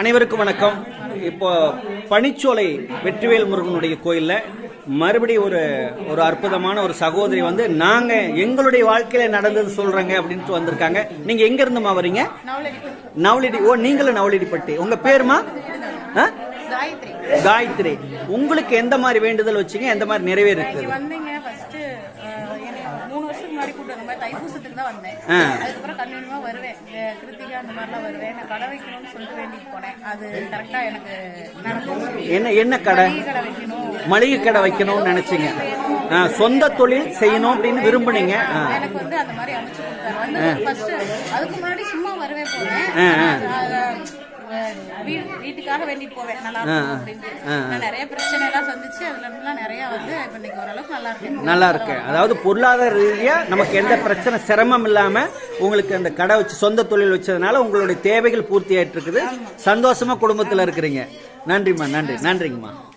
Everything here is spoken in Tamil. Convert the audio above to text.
அனைவருக்கும் வணக்கம். இப்போ பனிச்சோலை வெற்றிவேல் முருகனுடைய கோயில்ல மறுபடியும் ஒரு அற்புதமான ஒரு சகோதரி வந்து நாங்க எங்களுடைய வாழ்க்கையில நடந்தது சொல்றேங்க அப்படின்ட்டு வந்திருக்காங்க. நீங்க எங்க இருந்துமா வரீங்க? நவலடி. ஓ, நீங்களும் நவலடிப்பட்டி. உங்க பேருமா? காயத்ரி. உங்களுக்கு எந்த மாதிரி வேண்டுதல் வச்சீங்க? எந்த மாதிரி நிறைவேறிருக்கு? தைப்பூசத்துக்கு தான் வந்தேன். அதுக்கப்புறம் கண்டினியூவா வருவேன். கிருத்திகா அந்த மாதிரிலாம் வருவேன். நான் கடை வைக்கணும்னு சொல்லிட்டு வேண்டிட்டு போனேன். அது கரெக்டா எனக்கு நடந்துச்சு. என்ன கடை? மளிகை கடை வைக்கணும்னு நினைச்சீங்க. சொந்த தொழில் செய்யணும் அப்படின்னு விரும்புனீங்க. எனக்கு வந்து அந்த மாதிரி அமைச்சு கொடுத்தாரு. வந்து ஃபர்ஸ்ட் அதுக்கு முன்னாடி சும்மா வரவே போனேன். வீட்டுக்காக வேண்டிட்டு போவேன். நல்லா இருக்கும் அப்படின்னு. நான் நிறைய பிரச்சனை எல்லாம் சந்திச்சு அதுல இருந்துலாம் நிறைய வந்து இப்ப இன்னைக்கு ஓரளவுக்கு நல்லா இருக்கு. அதாவது பொருளாதார ரீதியா நமக்கு எந்த பிரச்சனை சிரமம் இல்லாம உங்களுக்கு அந்த கடை வச்சு சொந்த தொழில் வச்சதுனால உங்களுடைய தேவைகள் பூர்த்தி ஆயிட்டு இருக்குது. சந்தோஷமா குடும்பத்துல இருக்கிறீங்க. நன்றிம்மா. நன்றிங்கம்மா.